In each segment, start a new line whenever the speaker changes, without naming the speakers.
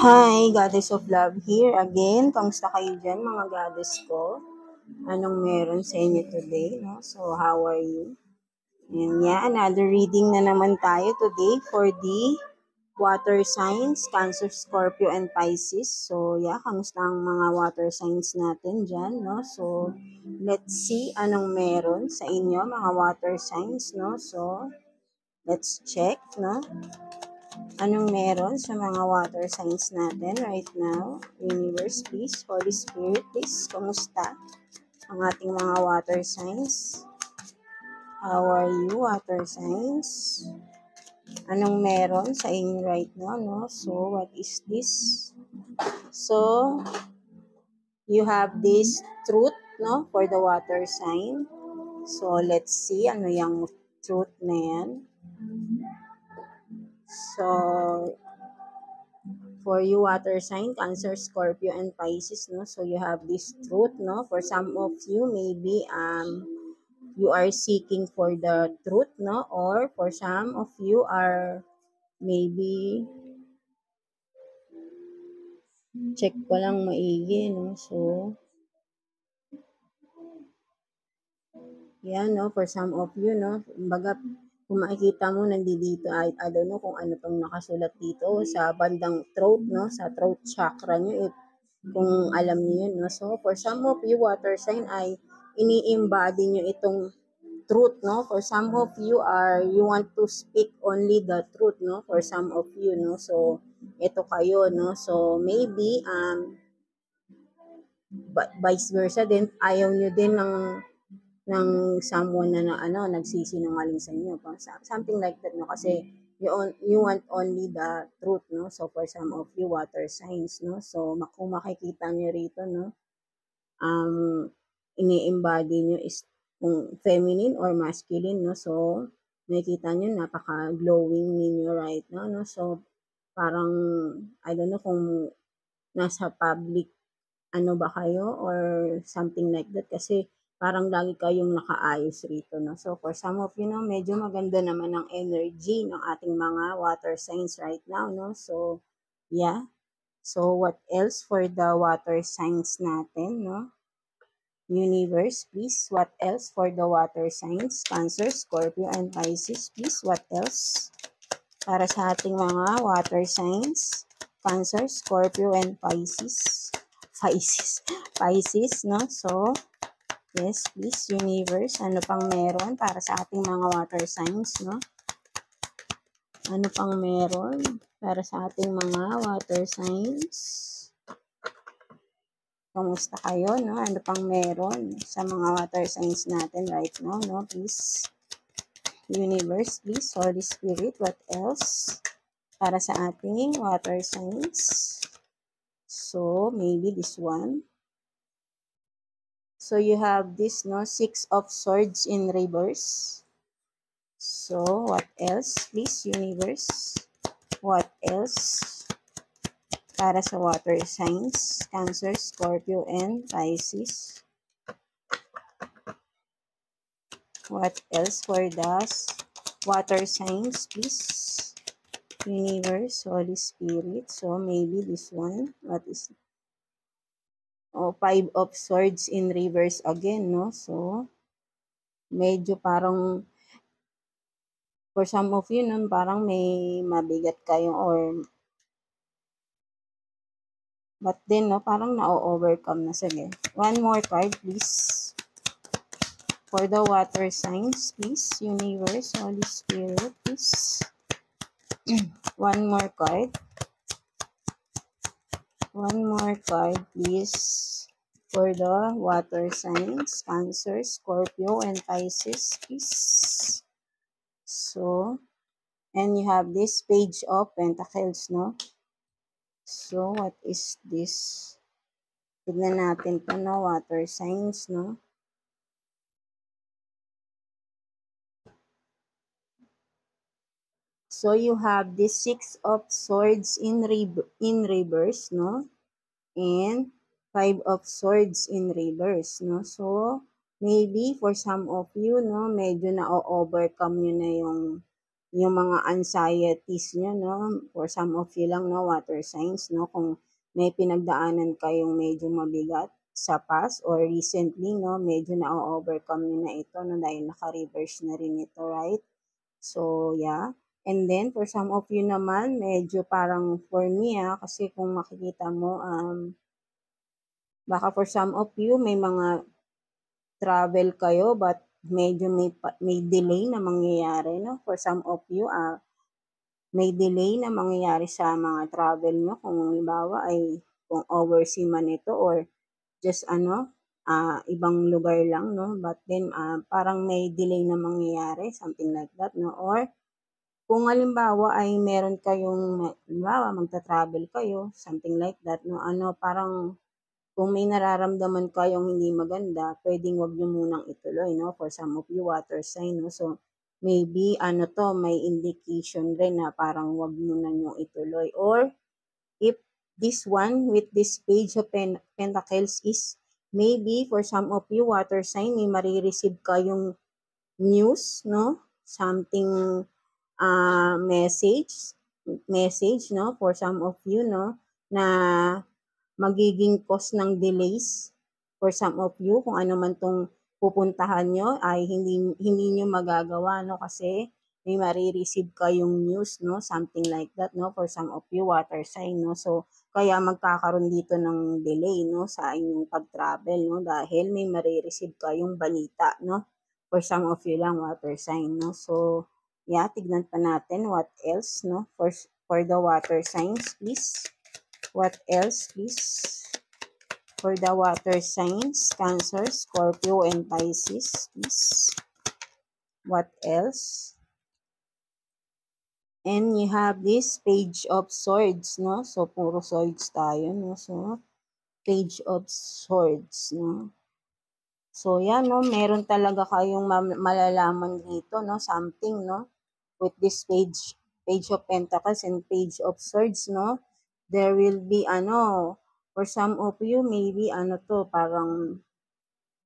Hi, Goddess of Love here again. Kamusta kayo dyan, mga goddess ko? Anong meron sa inyo today? No? So, how are you? And yeah, another reading na naman tayo today for the water signs, Cancer, Scorpio, and Pisces. So, yeah, kamusta ang mga water signs natin dyan, no? So, let's see anong meron sa inyo, mga water signs, no? So, let's check, no? Anong meron sa mga water signs natin right now? Universe, please. Holy Spirit, please. Kamusta ang ating mga water signs? How are you, water signs? Anong meron sa inyo right now, no? So, what is this? So, you have this truth, no? For the water sign. So, let's see ano yung truth na yan. So, for you water sign, Cancer, Scorpio, and Pisces, no? So you have this truth, no? For some of you, maybe you are seeking for the truth, no? Or for some of you are maybe check ko lang maigi, no? So yeah, no? For some of you, no? Kumbaga, kung makikita mo nandito, I don't know kung ano tong nakasulat dito sa bandang throat, no? Sa throat chakra nyo, kung alam niyo yun, no? So, for some of you, water sign ay ini-embody nyo itong truth, no? For some of you you want to speak only the truth, no? For some of you, no? So, ito kayo, no? So, maybe, vice versa din, ayaw nyo din ng someone na nagsisinungaling sa inyo. Something like that, no? Kasi you want only the truth, no? So, for some of you, water signs, no? So, kung makikita nyo rito, no? Ini-embody nyo is kung feminine or masculine, no? So, makikita nyo, napaka-glowing ninyo right now, no? So, parang, I don't know kung nasa public ano ba kayo or something like that kasi parang lagi kayong nakaayos rito, no? So, for some of you, no, medyo maganda naman ang energy ng ating mga water signs right now, no? So, yeah. So, what else for the water signs natin, no? Universe, please. What else for the water signs? Cancer, Scorpio, and Pisces, please. What else? Para sa ating mga water signs. Cancer, Scorpio, and Pisces. Pisces, no? So, yes, please, universe. Ano pang meron para sa ating mga water signs, no? Ano pang meron para sa ating mga water signs? Kamusta kayo, no? Ano pang meron sa mga water signs natin right now, no? Please, universe, please, Holy Spirit, what else para sa ating water signs? So, maybe this one. So, you have this, no? 6 of Swords in reverse. So, what else, please, universe? What else para sa water signs? Cancer, Scorpio, and Pisces. What else for the water signs, please? Universe, Holy Spirit. So, maybe this one. What is it? Oh, 5 of Swords in reverse again, no? So, medyo parang, for some of you, nun, parang may mabigat kayo or, but then, no, parang na-overcome na. Sige. One more card, please. For the water signs, please. Universe, Holy Spirit, please. One more card. One more card, please, for the water signs, Cancer, Scorpio, and Pisces, please. So, and you have this Page of Pentacles, no? So, what is this? Tignan natin pa, no? Water signs, no? So, you have this 6 of Swords in reverse, no? And 5 of Swords in reverse, no? So, maybe for some of you, no, medyo na-overcome nyo na yung mga anxieties nyo, no? For some of you lang, no, water signs, no? Kung may pinagdaanan kayong medyo mabigat sa past or recently, no, medyo na-overcome nyo na ito, no, dahil naka-reverse na rin ito, right? So, yeah. And then, for some of you naman, medyo parang for me, kasi kung makikita mo, baka for some of you, may mga travel kayo, but medyo may delay na mangyayari, no? For some of you, may delay na mangyayari sa mga travel nyo. Kung halimbawa ay kung overseas man ito or just ibang lugar lang, no? But then, parang may delay na mangyayari, something like that, no? Or, kung halimbawa ay meron kayong, halimbawa magta-travel kayo, something like that, no? Parang, kung may nararamdaman kayong hindi maganda, pwedeng wag nyo munang ituloy, no? For some of you, water sign, no? So, maybe, may indication rin na parang wag muna nyo ituloy. Or, if this one with this page of pentacles is maybe for some of you, water sign, may marireceive kayong news, no? Something, message, no? For some of you, no? Na magiging cause ng delays for some of you, kung ano man tong pupuntahan nyo ay hindi nyo magagawa, no? Kasi may marireceive kayong news, no? Something like that, no? For some of you, water sign, no? So, kaya magkakaroon dito ng delay, no? Sa inyong pag-travel, no? Dahil may marireceive kayong balita, no? For some of you lang, water sign, no? So, yeah, tignan pa natin what else, no? For the water signs, please. What else, please? For the water signs, Cancer, Scorpio, and Pisces, please. What else? And you have this Page of Swords, no? So, puro swords tayo, no? So, Page of Swords, no? So, yan, no? Meron talaga kayong malalaman dito, no? Something, no? With this Page of Pentacles and Page of Swords, no? There will be, for some of you, maybe, parang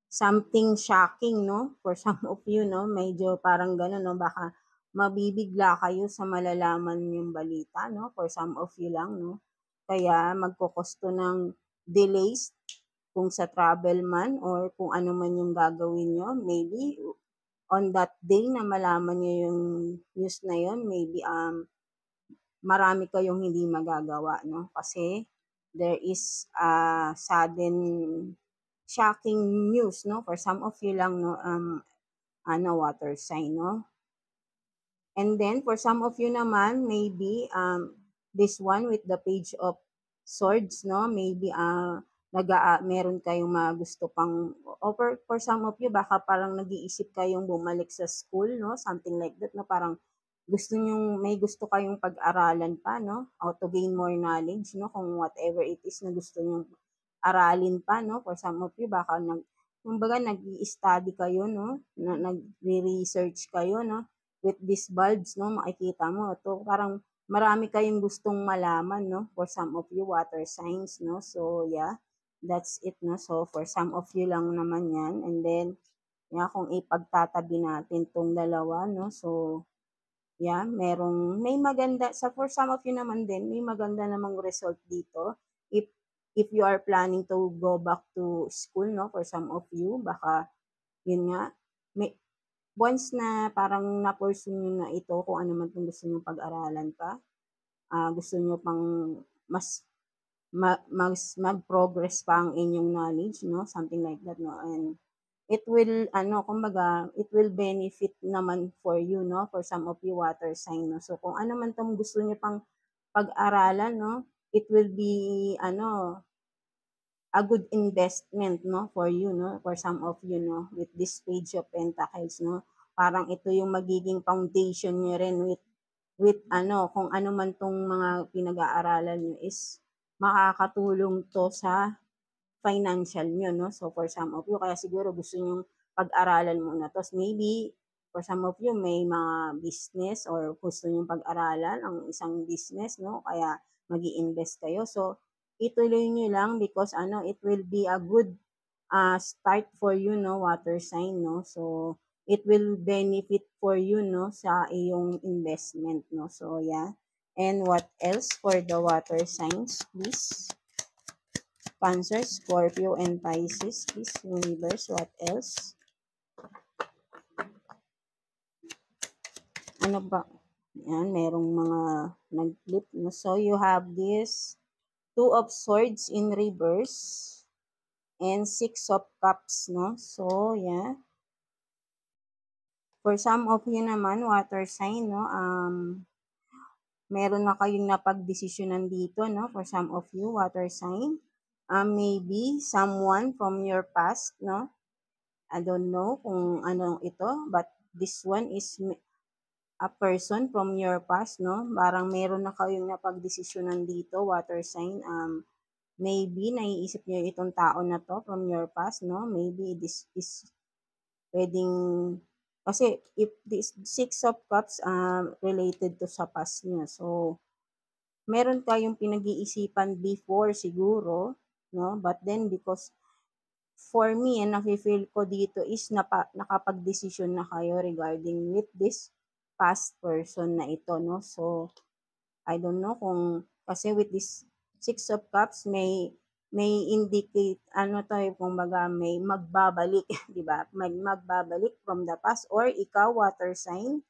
something shocking, no? For some of you, no? Medyo parang gano'n, no? Baka mabibigla kayo sa malalaman yung balita, no? For some of you lang, no? Kaya magkokosto ng delays kung sa travel man or kung ano man yung gagawin nyo. Maybe on that day na malaman nyo yung news na yun, maybe marami kayong hindi magagawa, no? Kasi there is sudden shocking news, no? For some of you lang, no? Water sign, no? And then, for some of you naman, maybe this one with the Page of Swords, no? Maybe meron kayong mga gusto pang, or for some of you, baka parang nag-iisip kayong bumalik sa school, no? Something like that, no? Parang may gusto kayong pag-aralan pa, no? Or to gain more knowledge, no? Kung whatever it is na gusto nyong aralin pa, no? For some of you, baka kumbaga nag-i-study kayo, no? Nagre-research kayo, no? With these bulbs, no? Makikita mo, to parang marami kayong gustong malaman, no? For some of you, water signs, no? So, yeah, that's it, no? So, for some of you lang naman yan. And then, yeah, kung ipagtatabi natin tong dalawa, no? So, yeah, may maganda, for some of you naman din, may maganda namang result dito. If you are planning to go back to school, no, for some of you, baka, yun nga, once na parang na-pursue nyo na ito, kung ano man kung gusto nyo pag-aralan pa, gusto nyo pang mas mag-progress pa ang inyong knowledge, no, something like that, no, and it will, it will benefit naman for you, no, for some of you water sign, no. So, kung ano man itong gusto nyo pang pag-aralan, no, it will be, a good investment, no, for you, no, for some of you, no, with this Page of Pentacles, no. Parang ito yung magiging foundation nyo rin with kung ano man tong mga pinag-aaralan nyo is makakatulong to sa financial nyo, no? So, for some of you, kaya siguro gusto nyo pag-aralan muna. Tapos, maybe, for some of you, may mga business or gusto nyo pag-aralan ang isang business, no? Kaya, mag invest kayo. So, ituloy nyo lang because, it will be a good start for you, no, water sign, no. So, it will benefit for you, no, sa iyong investment, no. So, yeah. And what else for the water signs, please? Cancer, Scorpio, and Pisces, please, universe. What else? Ano ba? Yan, merong mga nag-flip, no. So, you have this Two of Swords in reverse and Six of Cups, no. So, yeah. For some of you naman, water sign, no, meron na kayong napagdesisyonan dito, no, for some of you, water sign. Maybe someone from your past, no. I don't know kung ano ito, but this one is a person from your past, no. Parang meron na kayong napagdesisyonan dito, water sign. Maybe naiisip niyo itong tao na to from your past, no. Maybe this is pwedeng, kasi if this Six of Cups related to sa past niya. So, meron kayong pinag-iisipan before siguro, no? But then because for me, nafe-feel ko dito is nakapag-desisyon na kayo regarding with this past person na ito, no? So, I don't know kung, kasi with this Six of Cups, may indicate, ano to, kumbaga may magbabalik, di ba? Magbabalik from the past, or ikaw, water sign,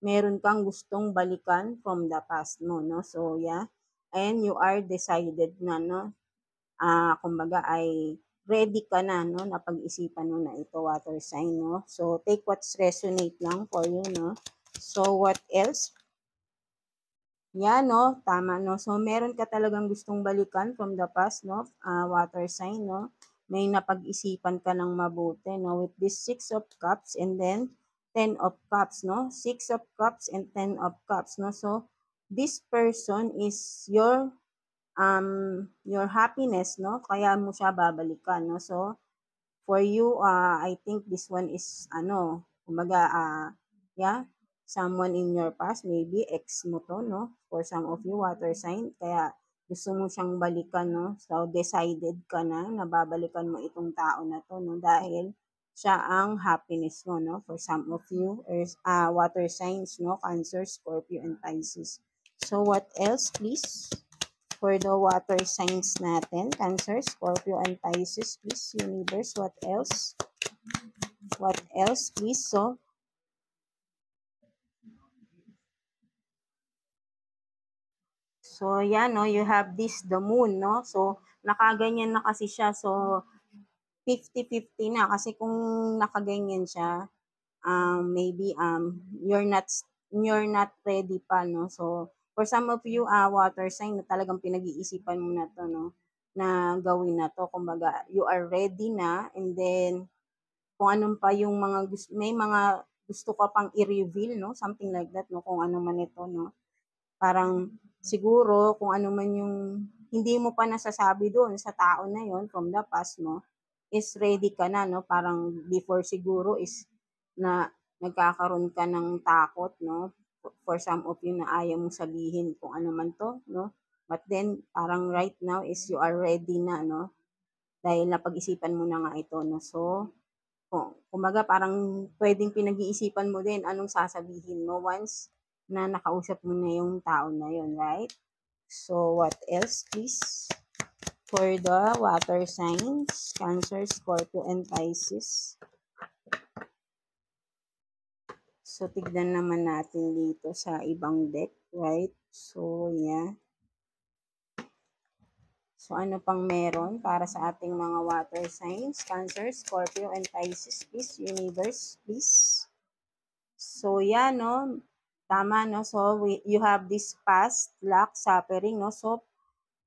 meron kang gustong balikan from the past mo, no? So, yeah. And you are decided na, no? Kumbaga ay ready ka na, no? Napag-isipan mo na ito, water sign, no? So, take what's resonate lang for you, no? So, what else? Yan, no? Tama, no? So, meron ka talagang gustong balikan from the past, no? Water sign, no? May napag-isipan ka ng mabuti, no? With this Six of Cups and then Ten of Cups, no? Six of Cups and Ten of Cups, no? So, this person is your happiness, no? Kaya mo siya babalikan, no? So, for you, I think this one is, kumbaga, yeah, someone in your past, maybe ex mo to, no? For some of you, water sign, kaya gusto mo siyang balikan, no? So, decided ka na babalikan mo itong tao na to, no? Dahil siya ang happiness mo, no? For some of you, water signs, no? Cancer, Scorpio, and Pisces. So, what else, please? For the water signs natin, Cancer, Scorpio, and Pisces, please, universe, what else? What else, please? So, yan, no, you have this, the moon, no? So, nakaganyan na kasi siya. So, 50-50 na. Kasi kung nakaganyan siya, maybe, you're not ready pa, no? So, for some of you, water sign, na talagang pinag-iisipan mo na to, no? Na gawin na to. Kumbaga, you are ready na, and then, kung anong pa yung mga gusto, may mga gusto ka pang i-reveal, no? Something like that, no? Kung ano man ito, no? Parang siguro kung ano man yung hindi mo pa nasasabi doon sa tao na yon from the past mo, is ready ka na, no? Parang before siguro is na nagkakaroon ka ng takot, no? For some of you na ayaw mong sabihin kung ano man to, no? But then, parang right now is you are ready na, no? Dahil napag-isipan mo na nga ito, no? So, kumbaga parang pwedeng pinag-iisipan mo din anong sasabihin mo once na nakausap mo na yung tao na yun, right? So, what else, please? For the water signs, Cancer, Scorpio, and Pisces. So, tignan naman natin dito sa ibang deck, right? So, yeah. So, ano pang meron para sa ating mga water signs? Cancer, Scorpio, and Pisces, please. Universe, please. So, yeah, no? Tama, no? So, you have this past luck, suffering, no? So,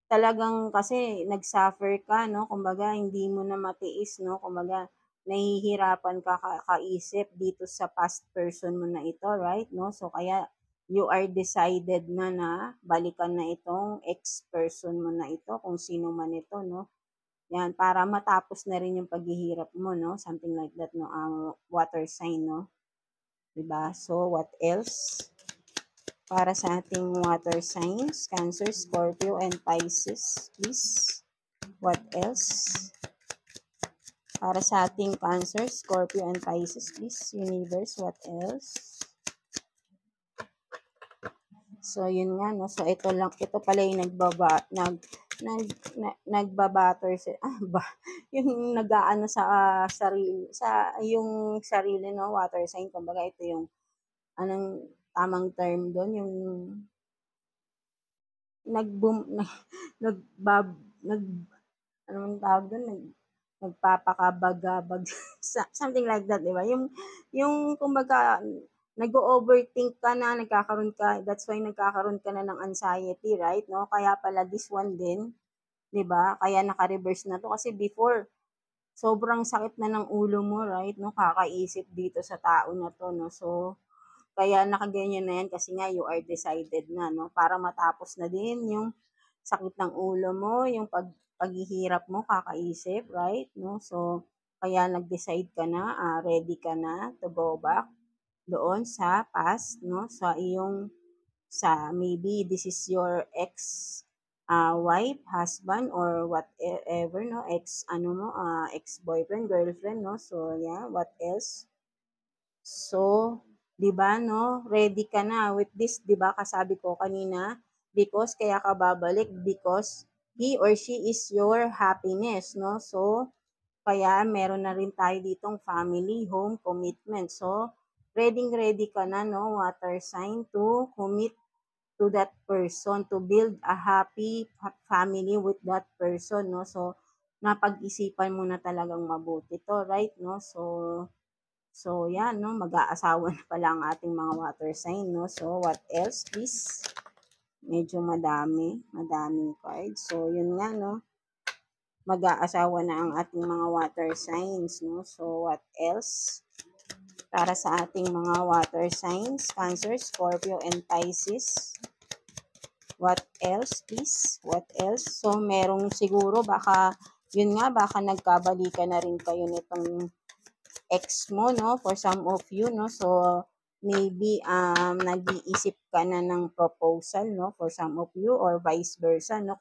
talagang kasi nag-suffer ka, no? Kumbaga, hindi mo na matiis, no? Kumbaga, nahihirapan ka kaisip dito sa past person mo na ito, right? No? So, kaya you are decided na balikan na itong ex-person mo na ito, kung sino man ito, no? Yan, para matapos na rin yung paghihirap mo, no? Something like that, no? Ang water sign, no? Diba? So, what else? Para sa ating water signs, Cancer, Scorpio, and Pisces, please. What else? Para sa ating Cancer, Scorpio, and Pisces, please, Universe, what else? So, yun nga, no? So, ito pala yung nagbabatter yung nag-aano sa yung sarili, no? Water sign, kumbaga, ito yung, anong tamang term doon, yung anong tawag doon, nagpapakabagabag, something like that, di ba? Yung kumbaga, nag-overthink ka na, that's why nagkakaroon ka na ng anxiety, right? No? Kaya pala this one din, di ba? Kaya naka-reverse na to. Kasi before, sobrang sakit na ng ulo mo, right? No? Kakaisip dito sa tao na to, no? So, kaya nakaganyan na yan kasi nga you are decided na, no? Para matapos na din yung sakit ng ulo mo, yung paghihirap mo, kakaisip, right? No? So, kaya nag-decide ka na, ready ka na to go back doon sa past, no? Maybe this is your ex wife, husband, or whatever, no? Ex-boyfriend, girlfriend, no? So, yeah, what else? So, 'di ba, no? Ready ka na with this, 'di ba? Kasabi ko kanina, because kaya ka babalik because he or she is your happiness, no? So, kaya meron na rin tayo ditong family, home, commitment. So, ready ka na, no? Water sign to commit to that person, to build a happy family with that person, no? So, napag-isipan mo na talagang mabuti to, right, no? So, yan, no? Mag-aasawa na pala ang ating mga water sign, no? So, what else, please? Medyo madaming cards. So, yun nga, no? Mag-aasawa na ang ating mga water signs, no? So, what else? Para sa ating mga water signs, Cancer, Scorpio, and Pisces. What else, please? What else? So, merong siguro, baka nagkabalikan na rin kayo nitong ex mo, no? For some of you, no? So, maybe, nag-iisip ka na ng proposal, no? For some of you, or vice versa, no?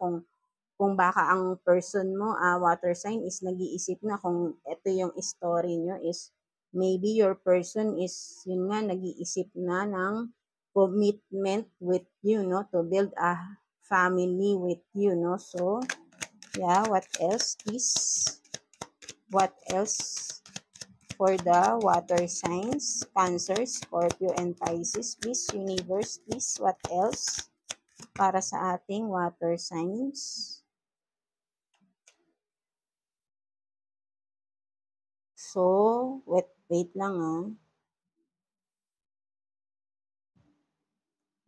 Kung baka ang person mo, water sign, is nag-iisip na kung ito yung story nyo, is maybe your person is, yun nga, nag-iisip na ng commitment with you, no? To build a family with you, no? So, yeah, what else, please? What else? For the water signs, Cancer, Scorpio, and Pisces, please, Universe, please, what else para sa ating water signs? So, wait lang.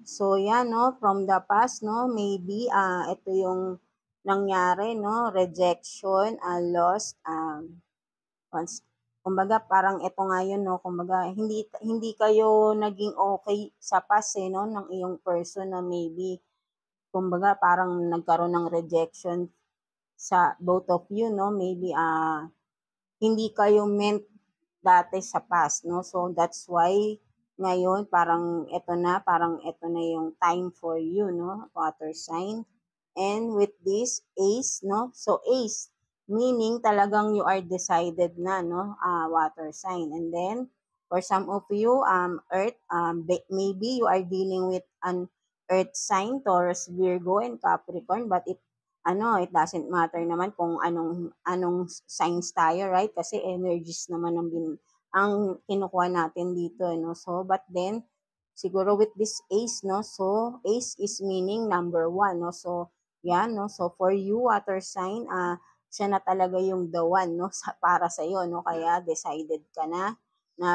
So, yan, no, from the past, no, maybe, ito yung nangyari, no, rejection, lost, once, kumbaga parang ito nga yun, no, kumbaga hindi kayo naging okay sa past, no, ng iyong person na maybe, kumbaga parang nagkaroon ng rejection sa both of you, no, maybe hindi kayo meant dati sa past, no, so that's why ngayon parang ito na yung time for you, no, water sign. And with this ace, no, so ace meaning talagang you are decided na, no, water sign. And then for some of you, earth, maybe you are dealing with an earth sign, Taurus, Virgo, and Capricorn, but it doesn't matter naman kung anong signs tayo, right? Kasi energies naman ang kinukuha natin dito, no? So, but then, siguro with this ace, no? So, ace is meaning number 1, no? So, yan, no? So, for you, water sign, siya na talaga yung the one, no? Para sa'yo, no? Kaya, decided ka na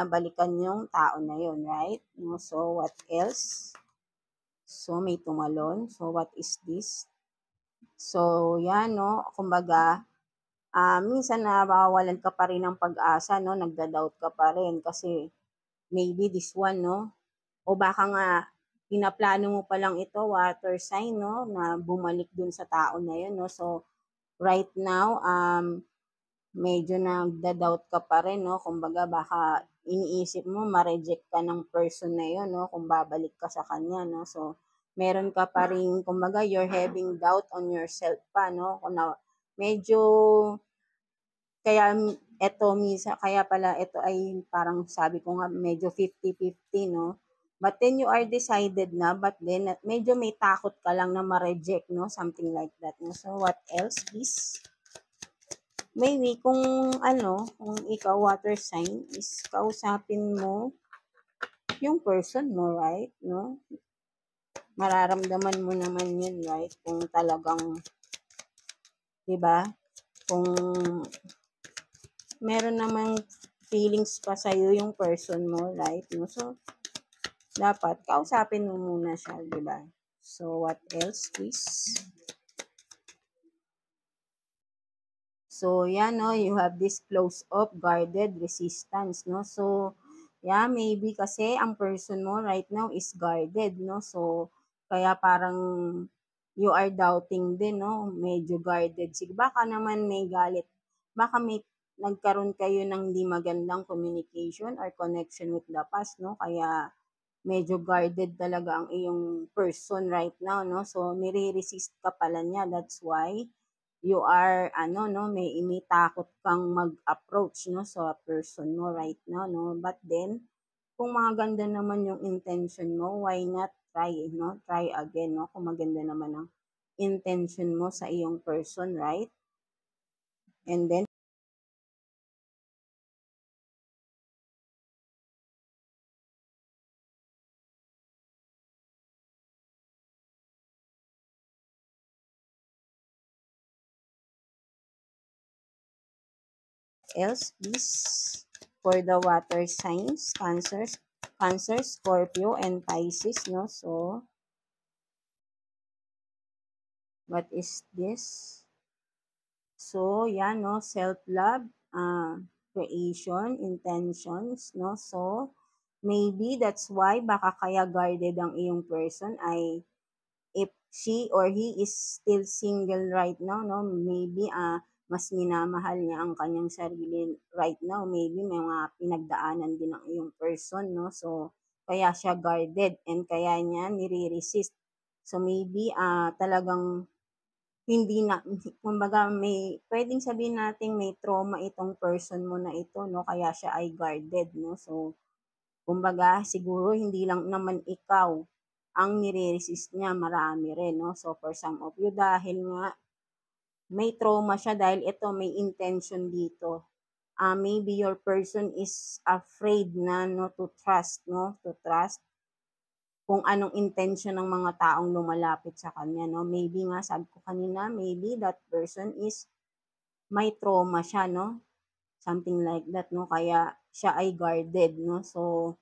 balikan yung tao na yun, right? No? So, what else? So, may tumalon. So, what is this? So, yan, no? Kumbaga, minsan nabawalan ka pa rin ng pag-asa, no? Nagda-doubt ka pa rin kasi maybe this one, no? O baka nga, pinaplano mo pa lang ito, water sign, no? Na bumalik dun sa tao na yun, no? So, right now, medyo nagda-doubt ka pa rin, no? Kumbaga, baka iniisip mo, ma-reject ka ng person na yun, no? Kung babalik ka sa kanya, no? So, meron ka pa rin, kumbaga, you're having doubt on yourself pa, no? Medyo, kaya eto misa kaya pala ito ay parang sabi ko nga medyo 50-50, no? But then you are decided na, but then medyo may takot ka lang na ma-reject, no? Something like that, no? So, what else, please? Maybe kung kung ikaw water sign is kausapin mo yung person mo, right? No? Mararamdaman mo naman yun, right? Kung talagang, 'di ba? Kung meron namang feelings pa sa'yo yung person mo, right? No? So, dapat kausapin mo muna siya, 'di ba? So, what else, please? So, yeah, no, you have this close-up, guarded resistance, no? So, yeah, maybe kasi ang person mo right now is guarded, no? So, kaya parang you are doubting din, no? Medyo guarded. Sige, baka naman may galit. Baka may nagkaroon kayo ng di magandang communication or connection with the past, no? Kaya medyo guarded talaga ang iyong person right now, no? So, nire-resist ka pala niya. That's why you are, no, may takot kang mag-approach, no, sa person mo right now, no? But then, kung maganda naman yung intention mo, why not try, no? Try again, no? Kung maganda naman ang intention mo sa iyong person, right? And then, else, please, for the water signs, Cancer, Scorpio, and Pisces, no? So, what is this? So, yan, no? Self-love, creation, intentions, no? So, maybe that's why baka kaya guarded ang iyong person ay if she or he is still single right now, no? Maybe mas minamahal niya ang kanyang sarili right now. Maybe may mga pinagdaanan din ang iyong person, no? So, kaya siya guarded and kaya niya nire-resist. So, maybe talagang hindi na, kumbaga may, pwedeng sabihin natin may trauma itong person mo na ito, no? Kaya siya ay guarded, no? So, kumbaga, siguro hindi lang naman ikaw ang nire-resist niya, marami rin, no? So, for some of you, dahil nga may trauma siya dahil ito may intention dito. Maybe your person is afraid na, no, to trust, no? To trust kung anong intention ng mga taong lumalapit sa kanya, no? Maybe nga, sabi ko kanina, maybe that person is may trauma siya, no? Something like that, no? Kaya siya ay guarded, no? So,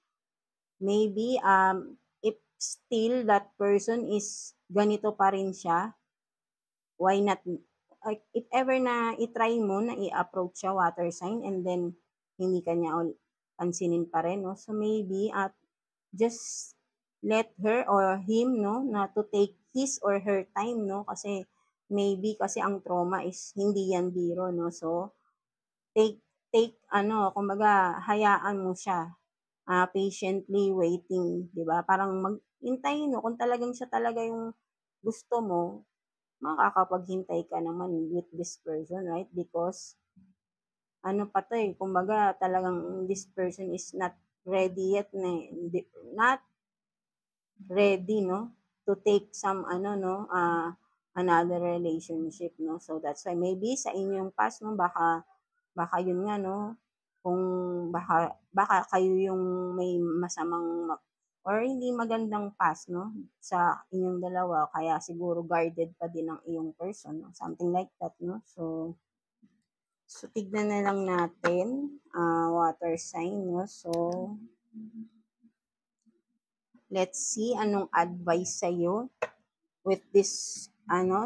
maybe, if still that person is ganito pa rin siya, why not, like, if ever na itry mo na i-approach siya, water sign, and then hindi ka niya pansinin pa rin, no? So, maybe, just let her or him, no, na to take his or her time, no, kasi maybe kasi ang trauma is hindi yan biro, no, so take kumbaga hayaan mo siya, patiently waiting, 'di ba, parang maghintay, no, kung talagang siya talaga yung gusto mo, makakapaghintay ka naman with this person, right, because pa 'to, kumbaga talagang this person is not ready yet, not ready, no, to take some, another relationship, no. So, that's why maybe sa inyong past, no, baka yun nga, no, kung baka kayo yung may masamang or hindi magandang past, no, sa inyong dalawa, kaya siguro guarded pa din ang iyong person, no, something like that, no. So tignan na lang natin, water sign, no. So, let's see anong advice sa'yo with this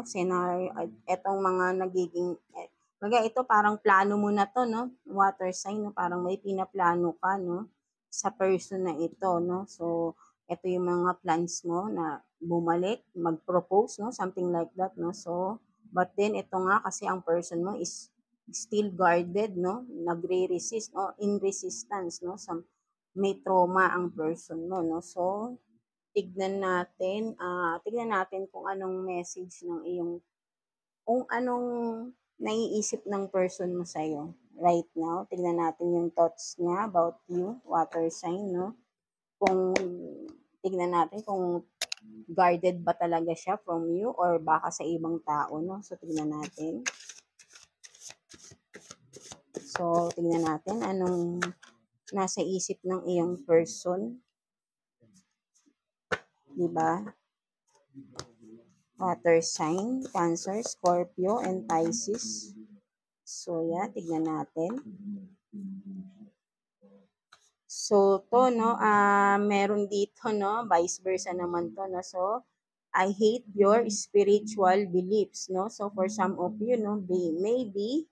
scenario, etong mga nagiging, ito parang plano mo na to, no, water sign, no, parang may pinaplano ka, no, sa person na ito, no. So, ito yung mga plans mo na bumalik, mag-propose, no, something like that, no. So, but then ito nga kasi ang person mo is still guarded, no, nagre-resist, no, in resistance, no, may trauma ang person mo, no. So, tignan natin kung anong message ng iyong, kung anong naiisip ng person mo sa'yo, right now. Tignan natin yung thoughts niya about you, water sign, no? Kung tignan natin kung guarded ba talaga siya from you or baka sa ibang tao, no? So, tignan natin. So, tignan natin anong nasa isip ng iyong person. Diba? Water sign, Cancer, Scorpio, and Pisces. So, yeah, tignan natin. So, to, no, meron dito, no, vice versa naman to, no, so, I hate your spiritual beliefs, no, so, for some of you, no, maybe,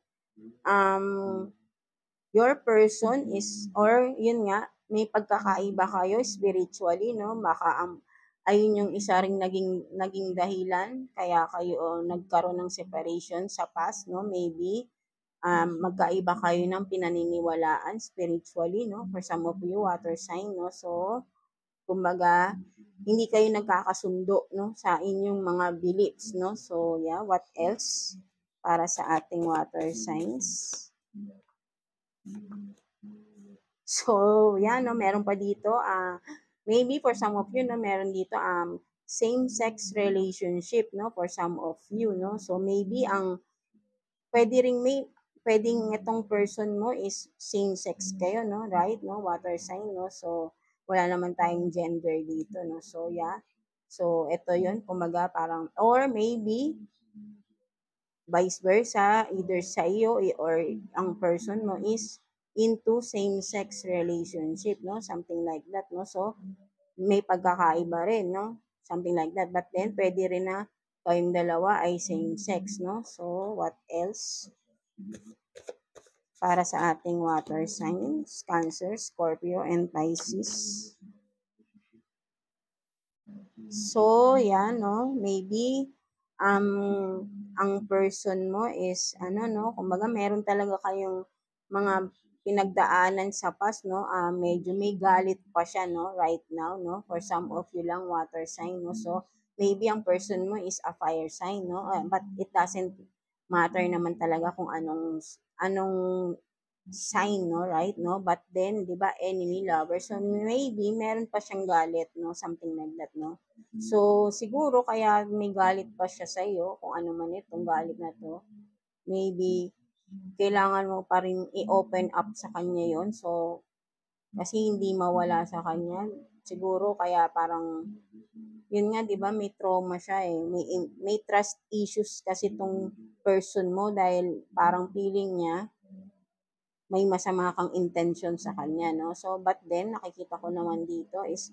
your person is, or, yun nga, may pagkakaiba kayo spiritually, no, baka, ayun yung isa ring naging dahilan, kaya kayo nagkaroon ng separation sa past, no, maybe, magkaiba kayo ng pinaniniwalaan spiritually, no? For some of you, water sign, no? So, kumbaga, hindi kayo nagkakasundo, no? Sa inyong mga beliefs, no? So, yeah, what else para sa ating water signs? So, yeah, no? Meron pa dito, maybe for some of you, no? Meron dito, same-sex relationship, no? For some of you, no? So, maybe pwedeng itong person mo is same-sex kayo, no? Right, no? Water sign, no? So, wala naman tayong gender dito, no? So, yeah. So, ito yun, kumaga parang, or maybe, vice versa, either sa iyo or ang person mo is into same-sex relationship, no? Something like that, no? So, may pagkakaiba rin, no? Something like that. But then, pwede rin na kayong dalawa ay same-sex, no? So, what else? Para sa ating water signs, Cancer, Scorpio, and Pisces. So, yan, no? Maybe, ang person mo is, no? Kumbaga, meron talaga kayong mga pinagdaanan sa past, no? Medyo may galit pa siya, no? Right now, no? For some of you lang, water sign, no? So, maybe ang person mo is a fire sign, no? But it doesn't matter naman talaga kung anong sign, no, right, no? But then, di ba, enemy lover. So, maybe, meron pa siyang galit, no? Something like that, no? So, siguro, kaya may galit pa siya sa iyo, kung ano man itong galit na to. Maybe, kailangan mo pa rin i-open up sa kanya yon. So, kasi hindi mawala sa kanya. Siguro, kaya parang, yun nga, di ba, may trauma siya eh. May trust issues kasi tong person mo dahil parang feeling niya, may masama kang intention sa kanya, no? So, but then, nakikita ko naman dito is,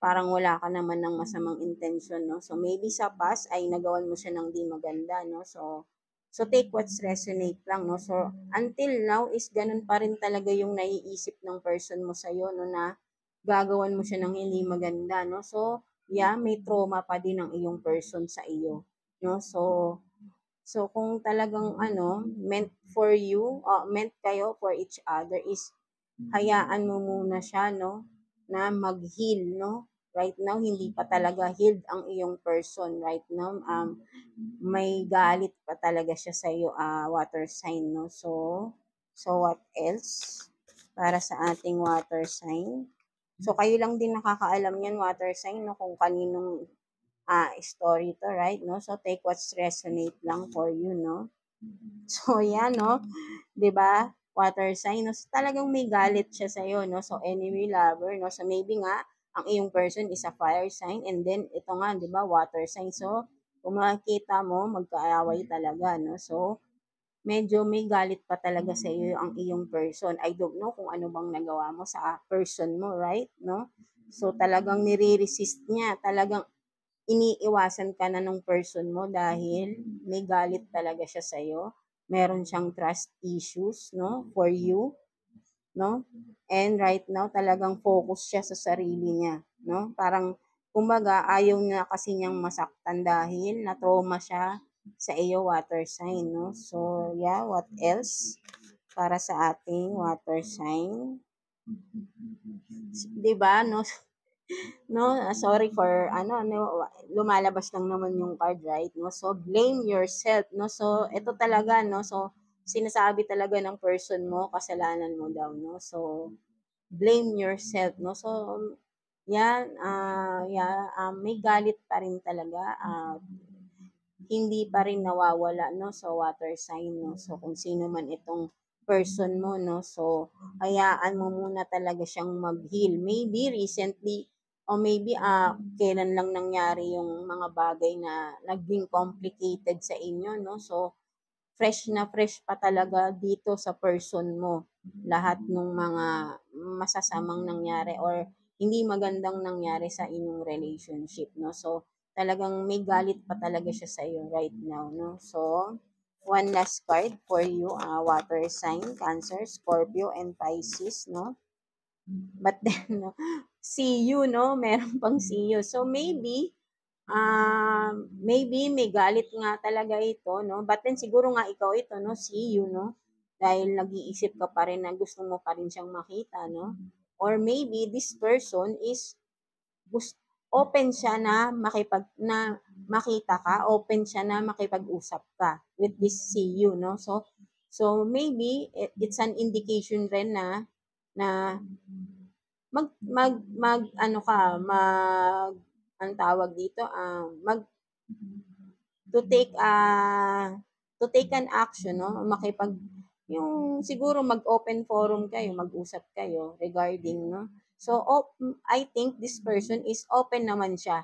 parang wala ka naman ng masamang intention, no? So, maybe sa past ay nagawan mo siya ng di maganda, no? So take what's resonate lang, no? So, until now is ganun pa rin talaga yung naiisip ng person mo sa'yo, no? Na gagawan mo siya ng hindi maganda, no? So, yeah, may trauma pa din ang iyong person sa iyo, no? So, kung talagang meant for you, meant kayo for each other is hayaan mo muna siya, no, na mag-heal, no? Right now, hindi pa talaga healed ang iyong person. Right now, may galit pa talaga siya sa iyo, water sign, no? So what else para sa ating water sign? So, kayo lang din nakakaalam yan, water sign, no, kung kaninong story to, right, no? So, take what's resonate lang for you, no? So, yan, no? 'Di ba? Water sign, no? So, talagang may galit siya sa iyo, no? So, enemy lover, no? So, maybe nga, ang iyong person is a fire sign, and then, ito nga, 'di ba, water sign. So, kung makikita mo, magkaaway talaga, no? So, medyo may galit pa talaga sa iyo ang iyong person. I don't know kung ano bang nagawa mo sa person mo, right? No? So, talagang nire-resist niya. Talagang iniiwasan ka na ng person mo dahil may galit talaga siya sa iyo. Meron siyang trust issues, no, for you, no? And right now talagang focus siya sa sarili niya, no? Parang kumbaga ayaw niya kasi niyang masaktan dahil na-trauma siya sa iyo, water sign, no? So, yeah, what else para sa ating water sign? 'Di ba, no? No, sorry for lumalabas lang naman yung card, right? No, so blame yourself, no. So ito talaga, no. So sinasabi talaga ng person mo, kasalanan mo daw, no? So, blame yourself, no? So, yan, may galit pa rin talaga, hindi pa rin nawawala, no? So, water sign, no? So, kung sino man itong person mo, no? So, hayaan mo muna talaga siyang mag-heal. Maybe recently, o maybe kailan lang nangyari yung mga bagay na naging complicated sa inyo, no? So, fresh na fresh pa talaga dito sa person mo lahat ng mga masasamang nangyari or hindi magandang nangyari sa inyong relationship, no? So, talagang may galit pa talaga siya sa iyo right now, no? So, one last card for you, water sign, Cancer, Scorpio, and Pisces, no? But then, no, see you, no? Meron pang see you. So, maybe may galit nga talaga ito, no? But then siguro nga ikaw ito, no? See you, no? Dahil nag-iisip ka pa rin na gusto mo pa rin siyang makita, no? Or maybe this person is open siya na makita ka, open siya na makipag-usap ka with this see you, no? So maybe it's an indication rin na ano ka, ang tawag dito, to take an action, no? Yung siguro mag-open forum kayo, mag-usap kayo regarding, no? So, I think this person is open naman siya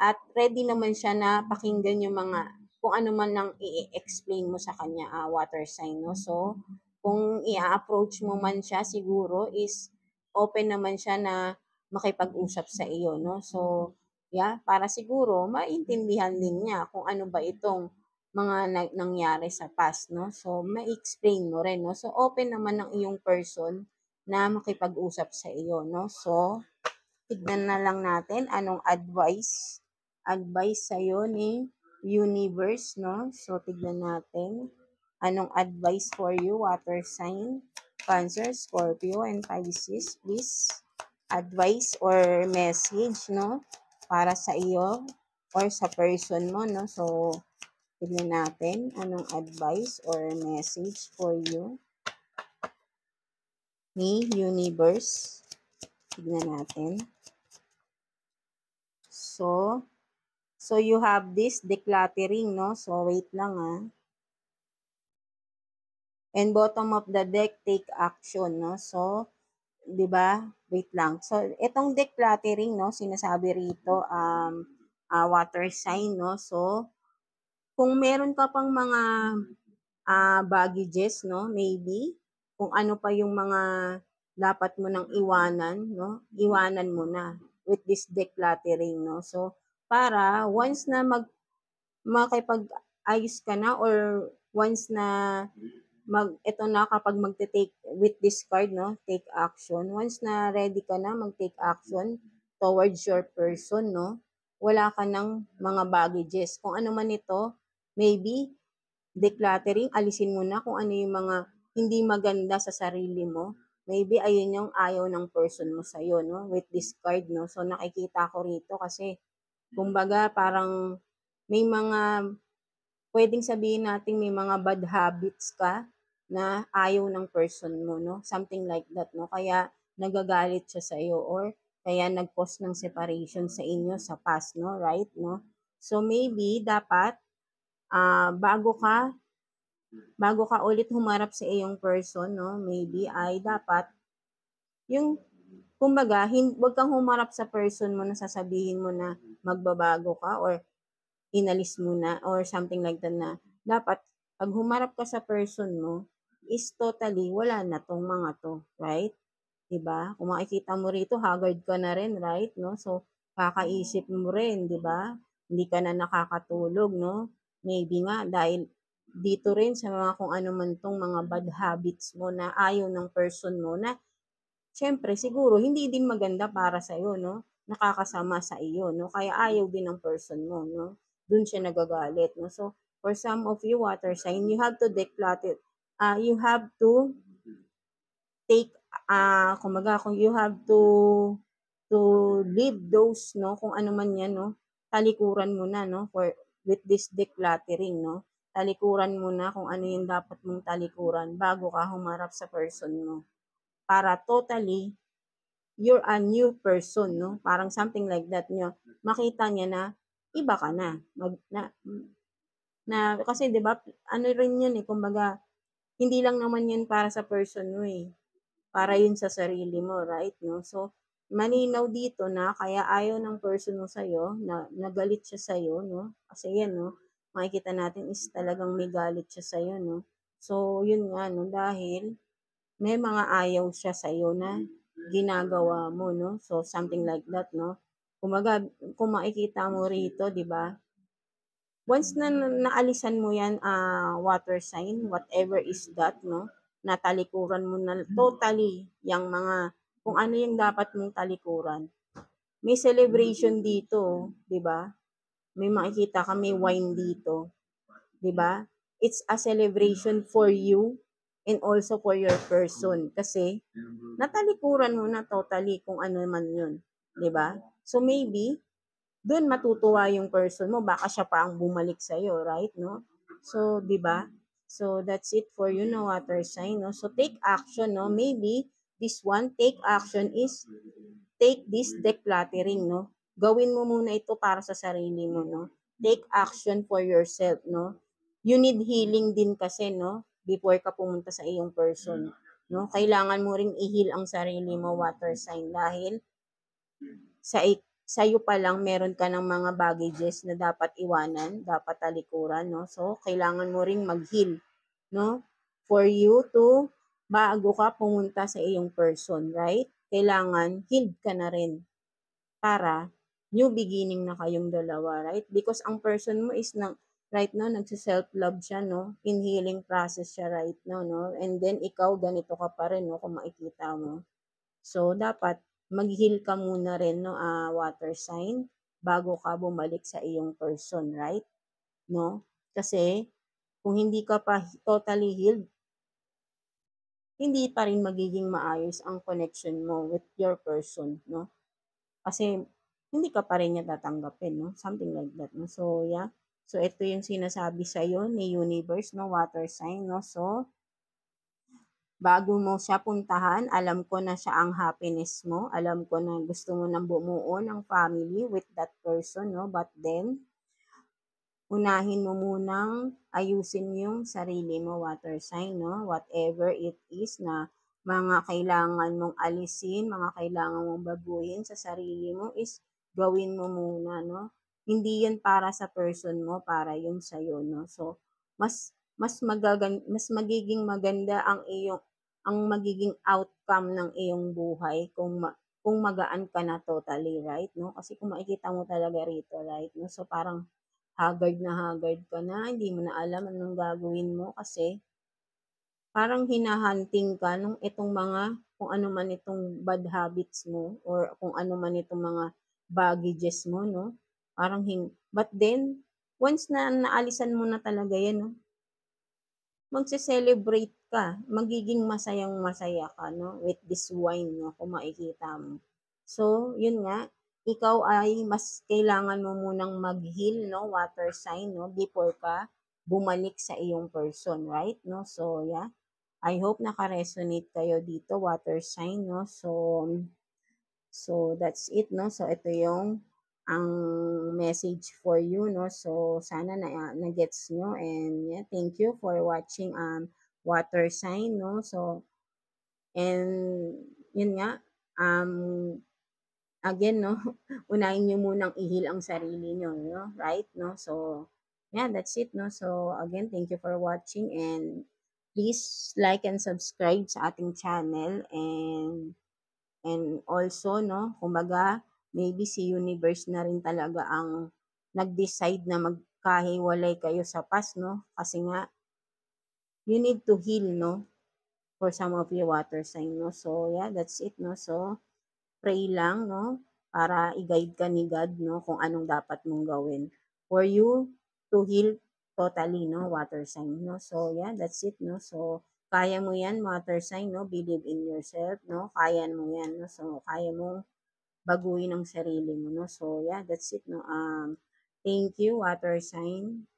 at ready naman siya na pakinggan yung mga kung ano man ang i-explain mo sa kanya, water sign, no? So, kung i-approach mo man siya siguro is open naman siya na makipag-usap sa iyo, no? So, para siguro maintindihan din niya kung ano ba itong mga nangyari sa past, no? So, ma-explain mo rin, no? So, open naman ng iyong person na makipag-usap sa iyo, no? So, tignan na lang natin anong advice sa'yo ni universe, no? So, tignan natin anong advice for you, water sign, Cancer, Scorpio, and Pisces. Please, advice or message, no? Para sa iyo or sa person mo, no? So, tignan natin anong advice or message for you ni universe. Tignan natin. So you have this decluttering, no? So, wait lang, And bottom of the deck, take action, no? So, di ba? Wait lang. So, itong decluttering, no? Sinasabi rito, water sign, no? So, kung meron ka pang mga baggages, no? Maybe, kung ano pa yung mga dapat mo nang iwanan, no? Iwanan mo na with this decluttering, no? So, para once na makipag-ayos ka na or once na ito na kapag magte-take with this card, no? Take action. Once na ready ka na mag-take action towards your person, no? Wala ka ng mga baggages. Kung ano man ito, maybe decluttering, alisin mo na kung ano yung mga hindi maganda sa sarili mo. Maybe ayun yung ayaw ng person mo sa'yo, no? With this card, no? So, nakikita ko rito kasi, kumbaga, parang may mga, pwedeng sabihin natin may mga bad habits ka na ayaw ng person mo, no? Something like that, no? Kaya nagagalit siya sa'yo or kaya nag-cause ng separation sa inyo sa past, no? Right, no? So, maybe, dapat, bago ka ulit humarap sa iyong person, no? Maybe ay dapat, yung, kumbaga, wag kang humarap sa person mo na sasabihin mo na magbabago ka or inalis mo na or something like that na dapat pag humarap ka sa person mo is totally wala na tong mga to, right? 'Di ba? Kung makikita mo rito, haggard ka na rin, right? No? So, kakaisip mo rin, 'di ba? Hindi ka na nakakatulog, no? Maybe nga dahil dito rin sa mga kung ano man tong mga bad habits mo na ayaw ng person mo na syempre siguro hindi din maganda para sa iyo, no? Nakakasama sa iyo, no? Kaya ayaw din ng person mo, no? Doon siya nagagalit, no? So, for some of you water sign, you have to declutter. You have to take kumbaga kung you have to leave those, no? Kung ano man 'yan, no? Talikuran mo na, no? For with this decluttering, no? talikuran mo na kung ano yung dapat mong talikuran bago ka humarap sa person mo. Para totally, you're a new person, no? Parang something like that, nyo. Makita niya na, iba ka na. Kasi 'di ba, ano rin yun eh, kumbaga, hindi lang naman yun para sa person mo eh. Para yun sa sarili mo, right? No? So, malinaw dito na kaya ayaw ng person mo sa'yo, na nagalit siya sa'yo, no? Kasi yan, no? Makikita natin is talagang may galit siya sa'yo, no? So, yun nga, no? Dahil may mga ayaw siya sa'yo na ginagawa mo, no? So, something like that, no? Kumaga, kung makikita mo rito, di ba? Once na naalisan mo yan, water sign, whatever is that, no? Natalikuran mo na totally yung mga, kung ano yung dapat mong talikuran. May celebration dito, di ba? May makikita ka, may wine dito, di ba? It's a celebration for you and also for your person. Kasi, natalikuran mo na totally kung ano man yun, di ba? So maybe, doon matutuwa yung person mo, baka siya pa ang bumalik sa iyo, right, no? So, 'di ba? So, that's it for you, no, water sign, no? So, take action, no? Maybe this one, take action is take this decluttering, no? Gawin mo muna ito para sa sarili mo, no? Take action for yourself, no? You need healing din kasi, no? Before ka pumunta sa iyong person, no? Kailangan mo ring i-heal ang sarili mo, water sign, dahil sa'yo pa lang meron ka ng mga baggages na dapat iwanan, dapat talikuran, no? So, kailangan mo ring mag-heal, no? For you to, bago ka pumunta sa iyong person, right? Kailangan healed ka na rin para new beginning na kayong dalawa, right? Because ang person mo is right now, nagsi-self-love siya, no? In healing process siya right now, no? And then, ikaw, ganito ka pa rin, no? Kung makikita mo. So, dapat mag-heal ka muna rin, no, water sign, bago ka bumalik sa iyong person, right? No? Kasi, kung hindi ka pa totally healed, hindi pa rin magiging maayos ang connection mo with your person, no? Kasi, hindi ka pa rin niya tatanggapin, no? Something like that, no? So, yeah. So, ito yung sinasabi sa'yo ni universe, no? Water sign, no? So, bago mo siya puntahan, alam ko na siya ang happiness mo. Alam ko na gusto mo nang bumuo ng family with that person, no? But then, unahin mo munang ayusin yung sarili mo, water sign, no? Whatever it is na mga kailangan mong alisin, mga kailangan mong baguhin sa sarili mo is gawin mo muna, no? Hindi yan para sa person mo, para yun sa'yo, no? So, mas magiging maganda ang magiging outcome ng iyong buhay kung magaan ka na totally, right, no? Kasi kung makikita mo talaga rito, right, no? So, parang haggard ka na, hindi mo na alam anong gagawin mo kasi parang hinahunting ka nung itong mga, kung ano man itong bad habits mo or kung ano man itong mga baggages mo, no? Parang but then, once na naalisan mo na talaga yan, no? Magse-celebrate ka, magiging masayang-masaya ka, no, with this wine, no, kung makikita mo. So, yun nga, ikaw ay mas kailangan mo munang mag-heal, no, water sign, no, before ka bumalik sa iyong person, right, no? So, yeah. I hope naka-resonate kayo dito, water sign, no? So, that's it, no? So, ito yung ang message for you, no? So, sana na-gets nyo, and yeah, thank you for watching water sign, no? So, and yun nga, again, no? Unahin nyo munang i-heal ang sarili nyo, no? Right, no? So, yeah, that's it, no? So, again, thank you for watching, and please like and subscribe sa ating channel, and also, no, kumbaga, maybe si universe na rin talaga ang nag-decide na magkahiwalay kayo sa past, no? Kasi nga, you need to heal, no? For some of you water sign, no? So, yeah, that's it, no? So, pray lang, no? Para i-guide ka ni God, no? Kung anong dapat mong gawin. For you to heal totally, no? Water sign, no? So, yeah, that's it, no? So, kaya mo yan, water sign, no? Believe in yourself, no? Kaya mo yan, no? So, kaya mong baguhin ang sarili mo, no? So, yeah, that's it, no? Thank you, water sign.